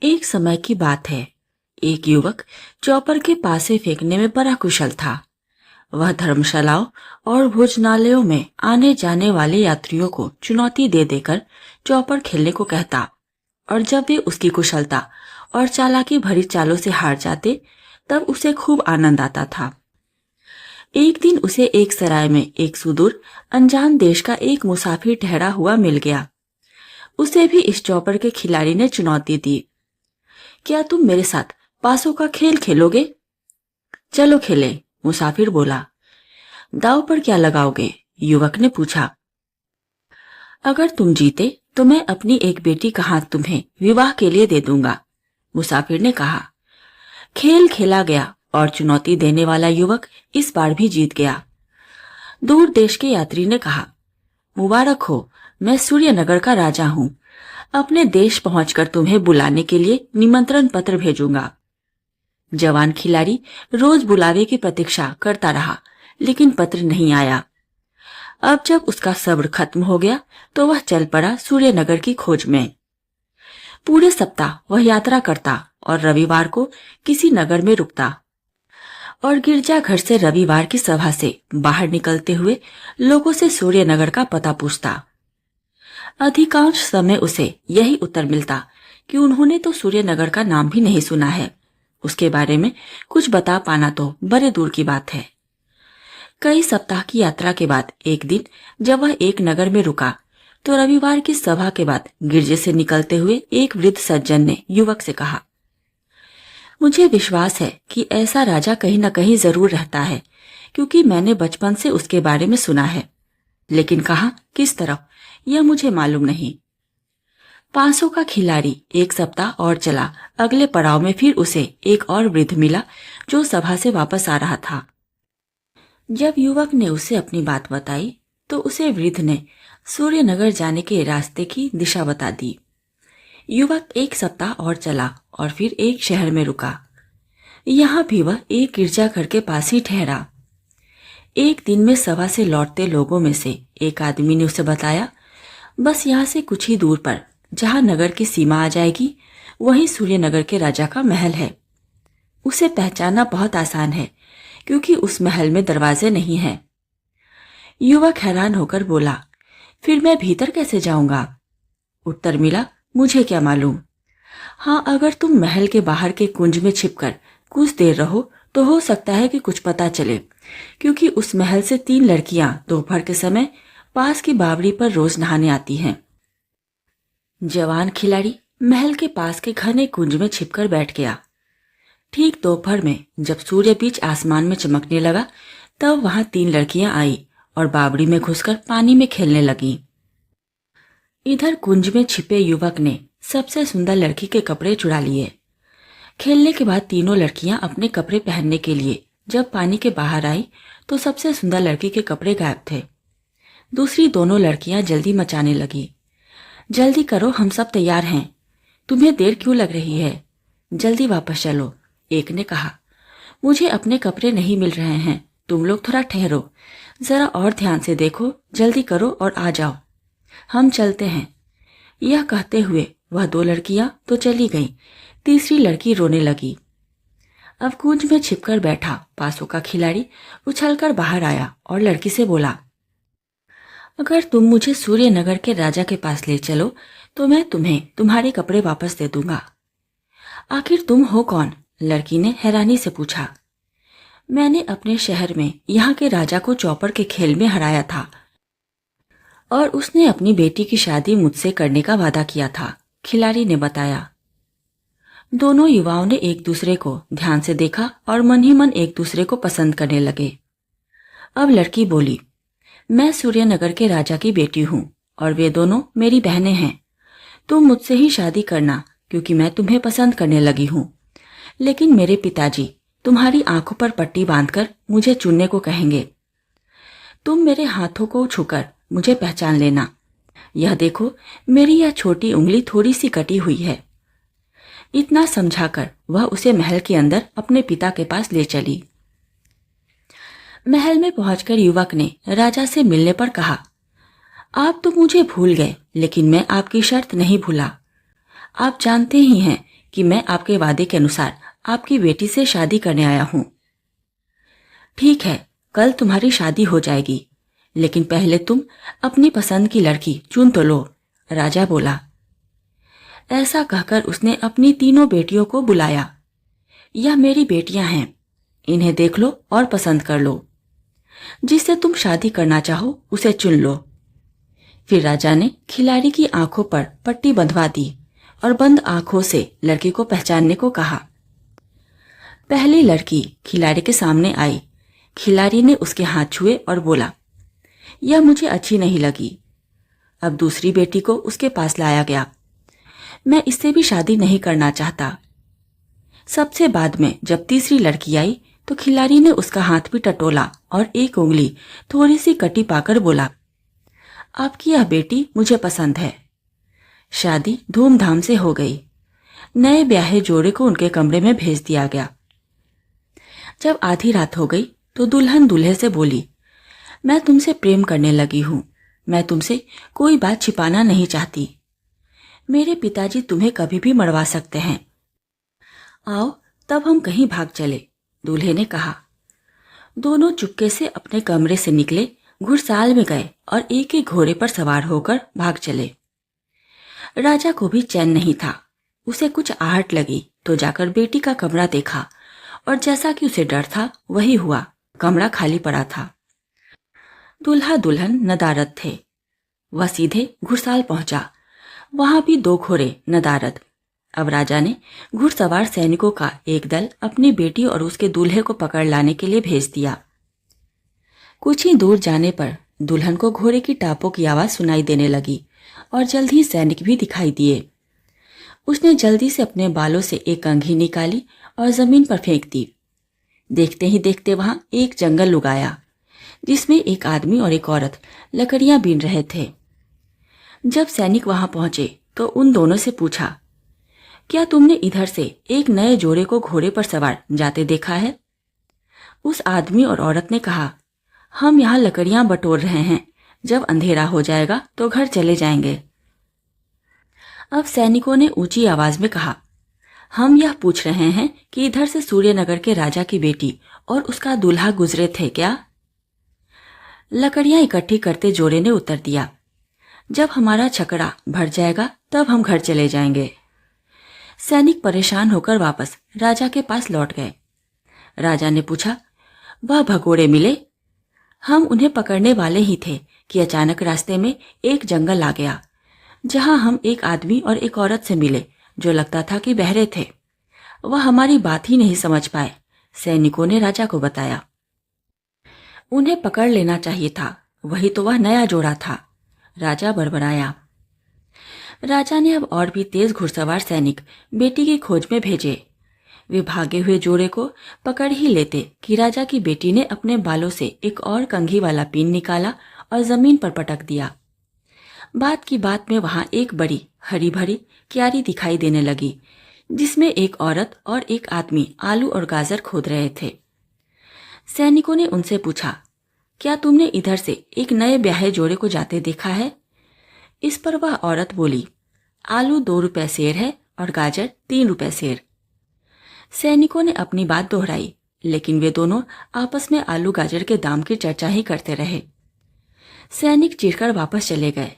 एक समय की बात है। एक युवक चौपर के पासे फेंकने में बड़ा कुशल था। वह धर्मशालाओं और भोजनालयों में आने जाने वाले यात्रियों को चुनौती दे देकर चौपर खेलने को कहता, और जब वे उसकी कुशलता और चालाकी भरी चालों से हार जाते तब उसे खूब आनंद आता था। एक दिन उसे एक सराय में एक सुदूर अनजान देश का एक मुसाफिर ठहरा हुआ मिल गया। उसे भी इस चौपर के खिलाड़ी ने चुनौती दी। क्या तुम मेरे साथ पासों का खेल खेलोगे? चलो खेले, मुसाफिर बोला। दांव पर क्या लगाओगे? युवक ने पूछा। अगर तुम जीते तो मैं अपनी एक बेटी का हाथ तुम्हें विवाह के लिए दे दूंगा, मुसाफिर ने कहा। खेल खेला गया और चुनौती देने वाला युवक इस बार भी जीत गया। दूर देश के यात्री ने कहा, मुबारक हो, मैं सूर्यनगर का राजा हूँ। अपने देश पहुंचकर तुम्हें बुलाने के लिए निमंत्रण पत्र भेजूंगा। जवान खिलाड़ी रोज बुलावे की प्रतीक्षा करता रहा, लेकिन पत्र नहीं आया। अब जब उसका सब्र खत्म हो गया तो वह चल पड़ा सूर्यनगर की खोज में। पूरे सप्ताह वह यात्रा करता और रविवार को किसी नगर में रुकता और गिरजाघर से रविवार की सभा से बाहर निकलते हुए लोगों से सूर्यनगर का पता पूछता। अधिकांश समय उसे यही उत्तर मिलता कि उन्होंने तो सूर्यनगर का नाम भी नहीं सुना है। उसके बारे में कुछ बता पाना तो बड़े दूर की बात है। कई सप्ताह की यात्रा के बाद एक दिन जब वह एक नगर में रुका तो रविवार की सभा के बाद गिरजे से निकलते हुए एक वृद्ध सज्जन ने युवक से कहा, मुझे विश्वास है कि ऐसा राजा कहीं न कहीं जरूर रहता है, क्योंकि मैंने बचपन से उसके बारे में सुना है, लेकिन कहाँ किस तरफ यह मुझे मालूम नहीं। 500 का खिलाड़ी एक सप्ताह और चला। अगले पड़ाव में फिर उसे एक और वृद्ध मिला जो सभा से वापस आ रहा था। जब युवक ने उसे अपनी बात बताई तो उसे वृद्ध ने सूर्यनगर जाने के रास्ते की दिशा बता दी। युवक एक सप्ताह और चला और फिर एक शहर में रुका। यहाँ भी वह एक गिरजाघर के पास ही ठहरा। एक दिन में सभा से लौटते लोगों में से एक आदमी ने उसे बताया, बस यहाँ से कुछ ही दूर पर जहाँ नगर की सीमा आ जाएगी वहीं सूर्यनगर के राजा का महल है। उसे पहचानना बहुत आसान है क्योंकि उस महल में दरवाजे नहीं हैं। युवक हैरान होकर बोला, फिर मैं भीतर कैसे जाऊंगा? उत्तर मिला, मुझे क्या मालूम। हाँ, अगर तुम महल के बाहर के कुंज में छिपकर कुछ देर रहो तो हो सकता है कि कुछ पता चले, क्योंकि उस महल से 3 लड़कियां दोपहर के समय पास की बावड़ी पर रोज नहाने आती हैं। जवान खिलाड़ी महल के पास के घने कुंज में छिपकर बैठ गया। ठीक दोपहर में जब सूर्य बीच आसमान में चमकने लगा तब वहां 3 लड़कियां आई और बावड़ी में घुसकर पानी में खेलने लगीं। इधर कुंज में छिपे युवक ने सबसे सुंदर लड़की के कपड़े चुरा लिए। खेलने के बाद तीनों लड़कियां अपने कपड़े पहनने के लिए जब पानी के बाहर आई तो सबसे सुंदर लड़की के कपड़े गायब थे। दूसरी दोनों लड़कियां जल्दी मचाने लगी, जल्दी करो, हम सब तैयार हैं। तुम्हें देर क्यों लग रही है? जल्दी वापस चलो, एक ने कहा। मुझे अपने कपड़े नहीं मिल रहे हैं, तुम लोग थोड़ा ठहरो, जरा और ध्यान से देखो, जल्दी करो और आ जाओ, हम चलते हैं। यह कहते हुए वह 2 लड़कियां तो चली गईं, तीसरी लड़की रोने लगी। अब कुंज में छिपकर बैठा पासों का खिलाड़ी उछलकर बाहर आया और लड़की से बोला, अगर तुम मुझे सूर्यनगर के राजा के पास ले चलो तो मैं तुम्हें तुम्हारे कपड़े वापस दे दूंगा। आखिर तुम हो कौन? लड़की ने हैरानी से पूछा। मैंने अपने शहर में यहाँ के राजा को चौपर के खेल में हराया था और उसने अपनी बेटी की शादी मुझसे करने का वादा किया था, खिलाड़ी ने बताया। दोनों युवाओं ने एक दूसरे को ध्यान से देखा और मन ही मन एक दूसरे को पसंद करने लगे। अब लड़की बोली, मैं सूर्यनगर के राजा की बेटी हूँ और वे दोनों मेरी बहनें हैं। तुम मुझसे ही शादी करना क्योंकि मैं तुम्हें पसंद करने लगी हूँ, लेकिन मेरे पिताजी तुम्हारी आंखों पर पट्टी बांधकर मुझे चुनने को कहेंगे। तुम मेरे हाथों को छूकर मुझे पहचान लेना। यह देखो, मेरी यह छोटी उंगली थोड़ी सी कटी हुई है। इतना समझाकर वह उसे महल के अंदर अपने पिता के पास ले चली। महल में पहुंचकर युवक ने राजा से मिलने पर कहा, आप तो मुझे भूल गए, लेकिन मैं आपकी शर्त नहीं भूला। आप जानते ही हैं कि मैं आपके वादे के अनुसार आपकी बेटी से शादी करने आया हूं। ठीक है, कल तुम्हारी शादी हो जाएगी, लेकिन पहले तुम अपनी पसंद की लड़की चुन तो लो, राजा बोला। ऐसा कहकर उसने अपनी तीनों बेटियों को बुलाया। यह मेरी बेटियां हैं, इन्हें देख लो और पसंद कर लो। जिससे तुम शादी करना चाहो उसे चुन लो। फिर राजा ने खिलाड़ी की आंखों पर पट्टी बंधवा दी और बंद आंखों से लड़की को पहचानने को कहा। पहली लड़की खिलाड़ी के सामने आई। खिलाड़ी ने उसके हाथ छुए और बोला, यह मुझे अच्छी नहीं लगी। अब दूसरी बेटी को उसके पास लाया गया। मैं इससे भी शादी नहीं करना चाहता। सबसे बाद में जब तीसरी लड़की आई तो खिलाड़ी ने उसका हाथ भी टटोला और एक उंगली थोड़ी सी कटी पाकर बोला, आपकी यह बेटी मुझे पसंद है। शादी धूमधाम से हो गई। नए ब्याहे जोड़े को उनके कमरे में भेज दिया गया। जब आधी रात हो गई तो दुल्हन दूल्हे से बोली, मैं तुमसे प्रेम करने लगी हूं। मैं तुमसे कोई बात छिपाना नहीं चाहती। मेरे पिताजी तुम्हें कभी भी मरवा सकते हैं। आओ तब हम कहीं भाग चले, दूल्हे ने कहा। दोनों चुपके से अपने कमरे से निकले, घुड़साल में गए और एक एक घोड़े पर सवार होकर भाग चले। राजा को भी चैन नहीं था। उसे कुछ आहट लगी तो जाकर बेटी का कमरा देखा और जैसा कि उसे डर था वही हुआ। कमरा खाली पड़ा था। दूल्हा दुल्हन नदारद थे। वह सीधे घुड़साल पहुंचा। वहां भी दो घोड़े नदारद। अब राजा ने घुड़सवार सैनिकों का एक दल अपनी बेटी और उसके दूल्हे को पकड़ लाने के लिए भेज दिया। कुछ ही दूर जाने पर दुल्हन को घोड़े की टापों की आवाज सुनाई देने लगी और जल्द ही सैनिक भी दिखाई दिए। उसने जल्दी से अपने बालों से एक कंघी निकाली और जमीन पर फेंक दी। देखते ही देखते वहां एक जंगल उगाया जिसमें एक आदमी और एक औरत लकड़ियां बीन रहे थे। जब सैनिक वहां पहुंचे तो उन दोनों से पूछा, क्या तुमने इधर से एक नए जोड़े को घोड़े पर सवार जाते देखा है? उस आदमी और औरत ने कहा, हम यहाँ लकड़ियां बटोर रहे हैं। जब अंधेरा हो जाएगा तो घर चले जाएंगे। अब सैनिकों ने ऊंची आवाज में कहा, हम यह पूछ रहे हैं कि इधर से सूर्यनगर के राजा की बेटी और उसका दूल्हा गुजरे थे क्या? लकड़ियां इकट्ठी करते जोड़े ने उत्तर दिया, जब हमारा छकड़ा भर जाएगा तब हम घर चले जाएंगे। सैनिक परेशान होकर वापस राजा के पास लौट गए। राजा ने पूछा, वह भगोड़े मिले? हम उन्हें पकड़ने वाले ही थे कि अचानक रास्ते में एक जंगल आ गया जहां हम एक आदमी और एक औरत से मिले जो लगता था कि बहरे थे। वह हमारी बात ही नहीं समझ पाए, सैनिकों ने राजा को बताया। उन्हें पकड़ लेना चाहिए था, वही तो वह नया जोड़ा था, राजा बड़बड़ाया। राजा ने अब और भी तेज घुड़सवार सैनिक बेटी की खोज में भेजे। वे भागे हुए जोड़े को पकड़ ही लेते कि राजा की बेटी ने अपने बालों से एक और कंघी वाला पिन निकाला और जमीन पर पटक दिया। बात की बात में वहां एक बड़ी हरी भरी क्यारी दिखाई देने लगी जिसमें एक औरत और एक आदमी आलू और गाजर खोद रहे थे। सैनिकों ने उनसे पूछा, क्या तुमने इधर से एक नए ब्याहे जोड़े को जाते देखा है? इस पर वह औरत बोली, आलू 2 रुपए सेर है और गाजर 3 रुपए सेर। सैनिकों ने अपनी बात दोहराई, लेकिन वे दोनों आपस में आलू गाजर के दाम की चर्चा ही करते रहे। सैनिक चिढ़कर वापस चले गए।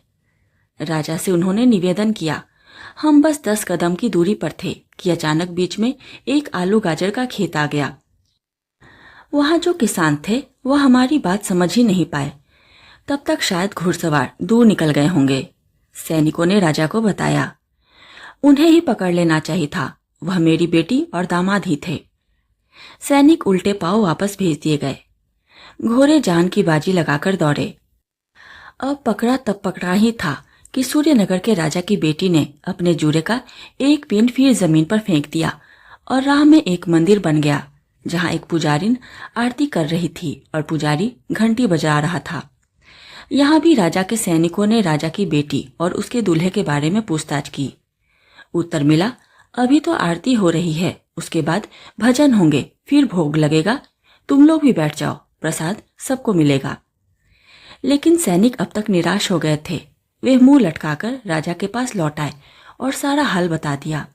राजा से उन्होंने निवेदन किया, हम बस 10 कदम की दूरी पर थे कि अचानक बीच में एक आलू गाजर का खेत आ गया। वहां जो किसान थे वह हमारी बात समझ ही नहीं पाए। तब तक शायद घुड़सवार दूर निकल गए होंगे, सैनिकों ने राजा को बताया। उन्हें ही पकड़ लेना चाहिए था, वह मेरी बेटी और दामाद ही थे। सैनिक उल्टे पांव वापस भेज दिए गए। घोड़े जान की बाजी लगाकर दौड़े। अब पकड़ा तब पकड़ा ही था कि सूर्यनगर के राजा की बेटी ने अपने जूरे का एक पिन फिर जमीन पर फेंक दिया और राह में एक मंदिर बन गया जहां एक पुजारिन आरती कर रही थी और पुजारी घंटी बजा रहा था। यहाँ भी राजा के सैनिकों ने राजा की बेटी और उसके दूल्हे के बारे में पूछताछ की। उत्तर मिला, अभी तो आरती हो रही है, उसके बाद भजन होंगे, फिर भोग लगेगा। तुम लोग भी बैठ जाओ, प्रसाद सबको मिलेगा। लेकिन सैनिक अब तक निराश हो गए थे। वे मुंह लटकाकर राजा के पास लौट आए और सारा हाल बता दिया।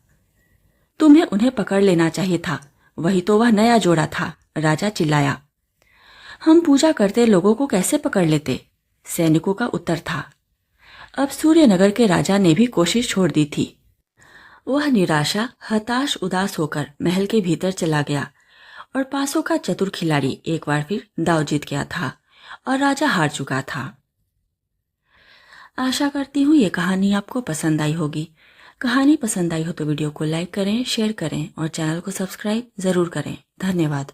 तुम्हें उन्हें पकड़ लेना चाहिए था, वही तो वह नया जोड़ा था, राजा चिल्लाया। हम पूजा करते लोगों को कैसे पकड़ लेते? सैनिकों का उत्तर था। अब सूर्यनगर के राजा ने भी कोशिश छोड़ दी थी। वह निराशा, हताश, उदास होकर महल के भीतर चला गया और पासों का चतुर खिलाड़ी एक बार फिर दाव जीत गया था और राजा हार चुका था। आशा करती हूँ ये कहानी आपको पसंद आई होगी। कहानी पसंद आई हो तो वीडियो को लाइक करें, शेयर करें और चैनल को सब्सक्राइब जरूर करें। धन्यवाद।